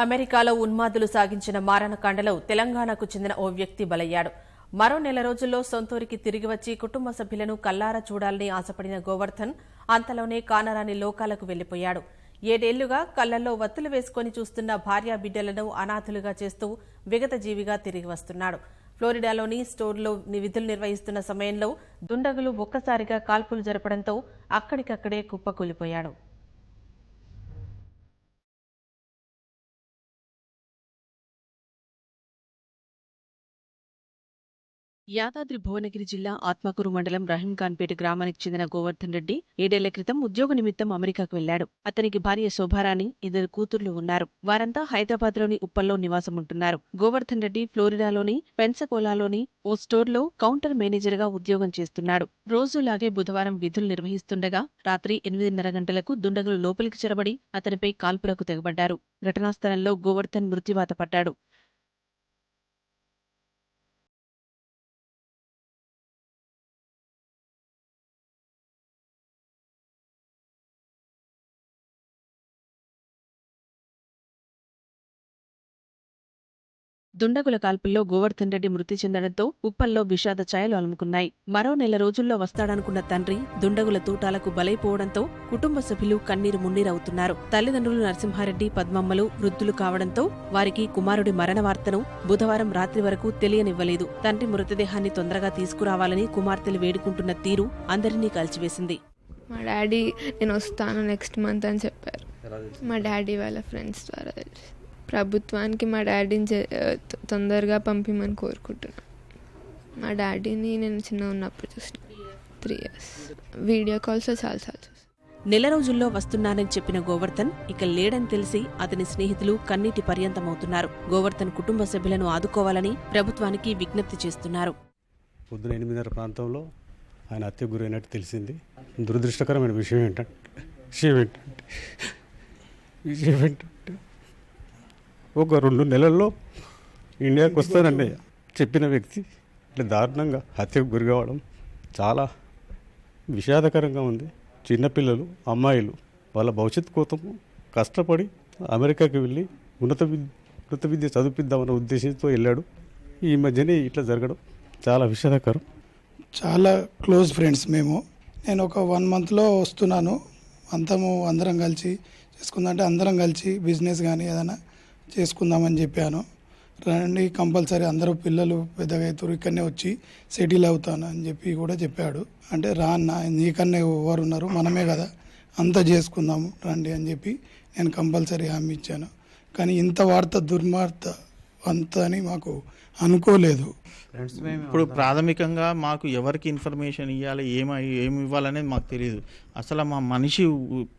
అమెరికాలో ఉన్మాదులు సాగించిన మారణకాండలో తెలంగాణకు చెందిన ఓ వ్యక్తి బలయ్యాడు. మరో నెల రోజుల్లో సొంతూరికి తిరిగి వచ్చి కుటుంబ సభ్యులను కల్లారా చూడాలని ఆశపడిన గోవర్ధన్ అంతలోనే కానరాని లోకాలకు వెళ్లిపోయాడు. 7 ఏళ్లుగా కళ్లల్లో వత్తులు వేసుకుని చూస్తున్న భార్యా బిడ్డలను అనాథులుగా చేస్తూ విగతజీవిగా తిరిగి వస్తున్నాడు. ఫ్లోరిడాలోని స్టోర్లో విధులు నిర్వహిస్తున్న సమయంలో దుండగులు ఒక్కసారిగా కాల్పులు జరపడంతో అక్కడికక్కడే కుప్పకూలిపోయాడు. యాదాద్రి భువనగిరి జిల్లా ఆత్మకూరు మండలం రహీంఖాన్పేట గ్రామానికి చెందిన గోవర్ధన్ రెడ్డి 7 ఏళ్ల క్రితం ఉద్యోగ నిమిత్తం అమెరికాకు వెళ్లాడు. అతనికి భార్య శోభారాణి, 2 కూతుర్లు ఉన్నారు. వారంతా హైదరాబాద్లోని ఉప్పల్లో నివాసముంటున్నారు. గోవర్ధన్ రెడ్డి ఫ్లోరిడాలోని పెన్సకోలాలోని ఓ స్టోర్లో కౌంటర్ మేనేజర్గా ఉద్యోగం చేస్తున్నాడు. రోజులాగే బుధవారం విధులు నిర్వహిస్తుండగా రాత్రి 8:30 గంటలకు దుండగులు లోపలికి చొరబడి అతనిపై కాల్పులకు తెగబడ్డారు. ఘటనా స్థలంలో గోవర్ధన్ మృత్యువాత పడ్డాడు. దుండగుల కాల్పుల్లో గోవర్ధన్ రెడ్డి మృతి చెందడంతో ఉప్పల్లో విషాద ఛాయలు అలుముకున్నాయి. మరో నెల రోజుల్లో వస్తాడనుకున్న తండ్రి దుండగుల తూటాలకు బలైపోవడంతో కుటుంబ సభ్యులు కన్నీరు మున్నీరవుతున్నారు. తల్లిదండ్రులు నరసింహారెడ్డి, పద్మమ్మలు వృద్ధులు కావడంతో వారికి కుమారుడి మరణ వార్తను బుధవారం రాత్రి వరకు తెలియనివ్వలేదు. తండ్రి మృతదేహాన్ని తొందరగా తీసుకురావాలని కుమార్తెలు వేడుకుంటున్న తీరు అందరినీ కలిచివేసింది. మా డాడీ నేను వస్తాను నెక్స్ట్ మంత్ అని చెప్పారు. మా డాడీ వాళ్ళ ఫ్రెండ్స్ ద్వారా తెలిసి ప్రభుత్వానికి మా డాడీని తొందరగా పంపిమని కోరుకుంటున్నాను. మా డాడీని నేను చిన్న ఉన్నప్పుడు చూసిన 3 years వీడియో కాల్స్లో చాలాసార్లు చూసాను. నెల రోజుల్లో వస్తున్నానని చెప్పిన గోవర్ధన్ ఇక లేడని తెలిసి అతని స్నేహితులు కన్నీటి పర్యంతమవుతున్నారు. గోవర్ధన్ కుటుంబ సభ్యులను ఆదుకోవాలని ప్రభుత్వానికి విజ్ఞప్తి చేస్తున్నారు. పొద్దున 8:30 ప్రాంతంలో ఆయన హత్యకు గురైనట్టు తెలిసింది. దురదృష్టకరమైన విషయం ఏంటంటే ఒక 2 నెలల్లో ఇండియాకు వస్తానని చెప్పిన వ్యక్తి ఇట్లా దారుణంగా హత్యకు గురి కావడం చాలా విషాదకరంగా ఉంది. చిన్నపిల్లలు, అమ్మాయిలు వాళ్ళ భవిష్యత్తు కోసం కష్టపడి అమెరికాకి వెళ్ళి ఉన్నత విద్య చదివిద్దామన్న ఉద్దేశంతో వెళ్ళాడు. ఈ మధ్యనే ఇట్లా జరగడం చాలా విషాదకరం. చాలా క్లోజ్ ఫ్రెండ్స్ మేము. నేను ఒక 1 monthలో వస్తున్నాను, అందరం కలిసి చేసుకుందంటే అందరం కలిసి బిజినెస్ కానీ ఏదైనా చేసుకుందామని చెప్పాను. రండి కంపల్సరీ అందరూ పిల్లలు పెద్దగా అవుతారు, ఇక్కడనే వచ్చి సెటిల్ అవుతాను అని చెప్పి కూడా చెప్పాడు. అంటే రాన్న నీకన్నా ఎవరు ఉన్నారు, మనమే కదా అంతా చేసుకుందాము రండి అని చెప్పి నేను కంపల్సరీ హామీ ఇచ్చాను. కానీ ఇంత దుర్వార్త అంత అని మాకు అనుకోలేదు. ఇప్పుడు ప్రాథమికంగా మాకు ఎవరికి ఇన్ఫర్మేషన్ ఇవ్వాలి, ఏమి ఇవ్వాలనేది మాకు తెలియదు. అసలు మా మనిషి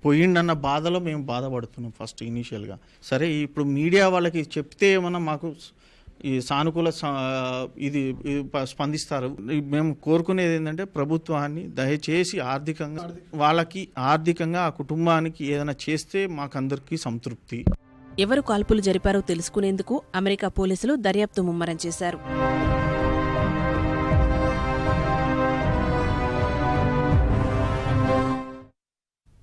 పోయిండన్న బాధలో మేము బాధపడుతున్నాం ఫస్ట్ ఇనీషియల్గా. సరే ఇప్పుడు మీడియా వాళ్ళకి చెప్తే ఏమన్నా మాకు ఈ సానుకూల ఇది స్పందిస్తారు. మేము కోరుకునేది ఏంటంటే ప్రభుత్వాన్ని దయచేసి ఆర్థికంగా ఆ కుటుంబానికి ఏదైనా చేస్తే మాకందరికీ సంతృప్తి. ఎవరు కాల్పులు జరిపారో తెలుసుకునేందుకు అమెరికా పోలీసులు దర్యాప్తు ముమ్మరం చేశారు.